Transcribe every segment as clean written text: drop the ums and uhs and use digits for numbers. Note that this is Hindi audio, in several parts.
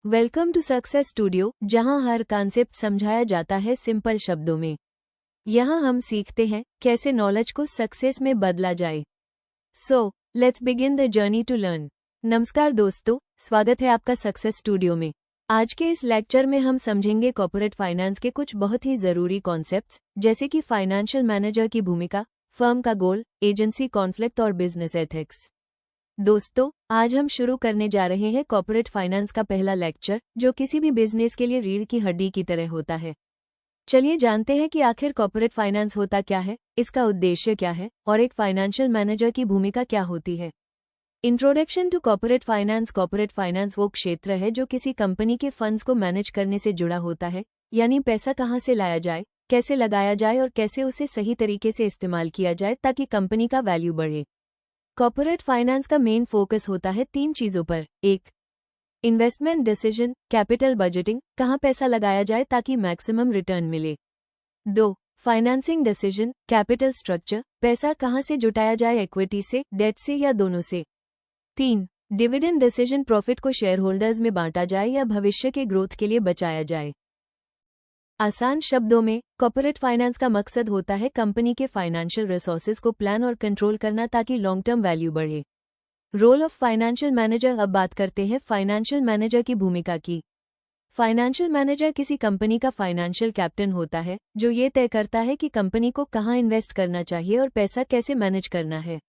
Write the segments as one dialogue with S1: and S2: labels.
S1: वेलकम टू सक्सेस स्टूडियो, जहां हर कॉन्सेप्ट समझाया जाता है सिंपल शब्दों में। यहां हम सीखते हैं कैसे नॉलेज को सक्सेस में बदला जाए। So let's begin the journey to learn. नमस्कार दोस्तों, स्वागत है आपका सक्सेस स्टूडियो में। आज के इस लेक्चर में हम समझेंगे कॉर्पोरेट फाइनेंस के कुछ बहुत ही जरूरी कॉन्सेप्ट्स, जैसे कि फाइनेंशियल मैनेजर की भूमिका, फर्म का गोल, एजेंसी कॉन्फ्लिक्ट और बिजनेस एथिक्स। दोस्तों, आज हम शुरू करने जा रहे हैं कॉर्पोरेट फाइनेंस का पहला लेक्चर, जो किसी भी बिजनेस के लिए रीढ़ की हड्डी की तरह होता है। चलिए जानते हैं कि आखिर कॉर्पोरेट फाइनेंस होता क्या है, इसका उद्देश्य क्या है और एक फाइनेंशियल मैनेजर की भूमिका क्या होती है। Introduction to corporate finance. Corporate finance वो क्षेत्र है जो किसी कंपनी के फंड्स को मैनेज करने से जुड़ा होता है, यानी पैसा कहाँ से लाया जाए, कैसे लगाया जाए और कैसे उसे सही तरीके से इस्तेमाल किया जाए ताकि कंपनी का वैल्यू बढ़े। कॉर्पोरेट फाइनेंस का मेन फोकस होता है 3 चीजों पर। 1. इन्वेस्टमेंट डिसीजन, कैपिटल बजटिंग, कहाँ पैसा लगाया जाए ताकि मैक्सिमम रिटर्न मिले। 2. फाइनेंसिंग डिसीजन, कैपिटल स्ट्रक्चर, पैसा कहाँ से जुटाया जाए, इक्विटी से, डेट से या दोनों से। 3. डिविडेंड डिसीजन, प्रॉफिट को शेयर होल्डर्स में बांटा जाए या भविष्य के ग्रोथ के लिए बचाया जाए। आसान शब्दों में, कॉर्पोरेट फाइनेंस का मकसद होता है कंपनी के फाइनेंशियल रिसोर्सेज को प्लान और कंट्रोल करना ताकि लॉन्ग टर्म वैल्यू बढ़े। Role of financial manager. अब बात करते हैं फाइनेंशियल मैनेजर की भूमिका की। फाइनेंशियल मैनेजर किसी कंपनी का फाइनेंशियल कैप्टन होता है, जो ये तय करता है कि कंपनी को कहाँ इन्वेस्ट करना चाहिए और पैसा कैसे मैनेज करना है।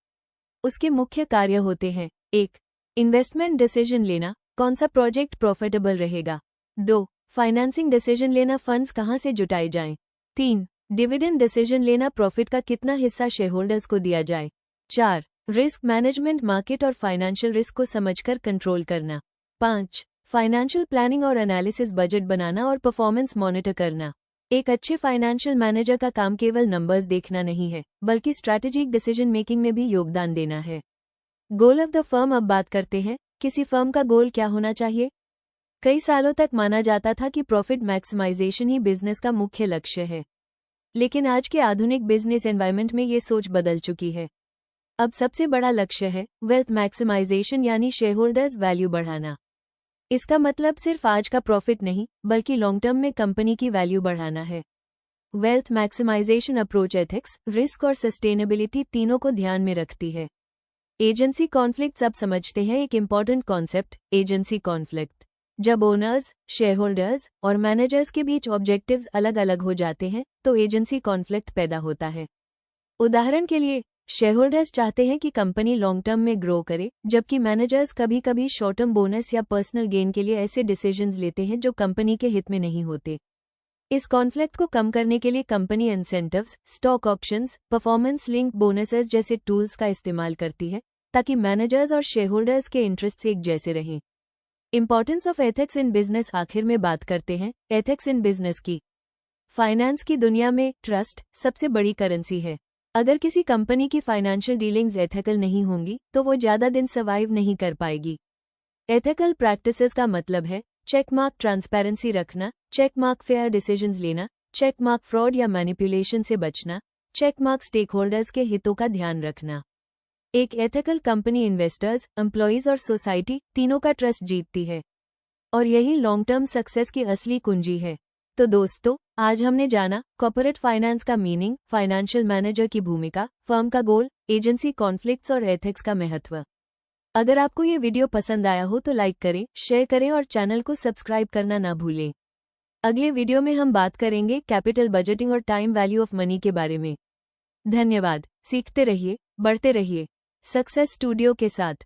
S1: उसके मुख्य कार्य होते हैं: 1. इन्वेस्टमेंट डिसीजन लेना, कौन सा प्रोजेक्ट प्रॉफिटेबल रहेगा। 2. फाइनेंसिंग डिसीजन लेना, फंड्स कहाँ से जुटाए जाएं। 3. डिविडेंड डिसीजन लेना, प्रॉफिट का कितना हिस्सा शेयरहोल्डर्स को दिया जाए। 4. रिस्क मैनेजमेंट, मार्केट और फाइनेंशियल रिस्क को समझकर कंट्रोल करना। 5. फाइनेंशियल प्लानिंग और एनालिसिस, बजट बनाना और परफॉर्मेंस मॉनिटर करना। एक अच्छे फाइनेंशियल मैनेजर का काम केवल नंबर्स देखना नहीं है, बल्कि स्ट्रैटेजिक डिसीजन मेकिंग में भी योगदान देना है। Goal of the firm. अब बात करते हैं किसी फर्म का गोल क्या होना चाहिए। कई सालों तक माना जाता था कि प्रॉफिट मैक्सिमाइजेशन ही बिजनेस का मुख्य लक्ष्य है, लेकिन आज के आधुनिक बिजनेस एनवायरनमेंट में ये सोच बदल चुकी है। अब सबसे बड़ा लक्ष्य है वेल्थ मैक्सिमाइजेशन, यानी शेयरहोल्डर्स वैल्यू बढ़ाना। इसका मतलब सिर्फ आज का प्रॉफिट नहीं, बल्कि लॉन्ग टर्म में कंपनी की वैल्यू बढ़ाना है। Wealth maximisation approach ethics, risk और सस्टेनेबिलिटी तीनों को ध्यान में रखती है। Agency conflict. अब समझते हैं एक इंपॉर्टेंट कॉन्सेप्ट, एजेंसी कॉन्फ्लिक्ट। जब ओनर्स, शेयरहोल्डर्स और मैनेजर्स के बीच ऑब्जेक्टिव्स अलग अलग हो जाते हैं, तो एजेंसी कॉन्फ्लिक्ट पैदा होता है। उदाहरण के लिए, शेयरहोल्डर्स चाहते हैं कि कंपनी लॉन्ग टर्म में ग्रो करे, जबकि मैनेजर्स कभी कभी शॉर्ट टर्म बोनस या पर्सनल गेन के लिए ऐसे डिसीजंस लेते हैं जो कंपनी के हित में नहीं होते। इस कॉन्फ्लिक्ट को कम करने के लिए company incentives, stock options, performance link bonuses जैसे टूल्स का इस्तेमाल करती है, ताकि मैनेजर्स और शेयरहोल्डर्स के इंटरेस्ट एक जैसे रहें। Importance of ethics in business. आखिर में बात करते हैं एथिक्स इन बिजनेस की। फाइनेंस की दुनिया में ट्रस्ट सबसे बड़ी करेंसी है। अगर किसी कंपनी की फाइनेंशियल डीलिंग्स एथिकल नहीं होंगी, तो वो ज्यादा दिन सर्वाइव नहीं कर पाएगी। एथिकल प्रैक्टिसेस का मतलब है चेक मार्क ट्रांसपेरेंसी रखना, चेक मार्क फेयर डिसीजंस लेना, चेक मार्क फ्रॉड या मैनिपुलेशन से बचना, चेक मार्क स्टेकहोल्डर्स के हितों का ध्यान रखना। एक एथिकल कंपनी इन्वेस्टर्स, एम्प्लॉइज और सोसाइटी तीनों का ट्रस्ट जीतती है, और यही लॉन्ग टर्म सक्सेस की असली कुंजी है। तो दोस्तों, आज हमने जाना कॉर्पोरेट फाइनेंस का मीनिंग, फाइनेंशियल मैनेजर की भूमिका, फर्म का गोल, एजेंसी कॉन्फ्लिक्ट्स और एथिक्स का महत्व। अगर आपको ये वीडियो पसंद आया हो तो लाइक करें, शेयर करें और चैनल को सब्सक्राइब करना ना भूलें। अगले वीडियो में हम बात करेंगे कैपिटल बजटिंग और टाइम वैल्यू ऑफ मनी के बारे में। धन्यवाद। सीखते रहिए, बढ़ते रहिए सक्सेस स्टूडियो के साथ।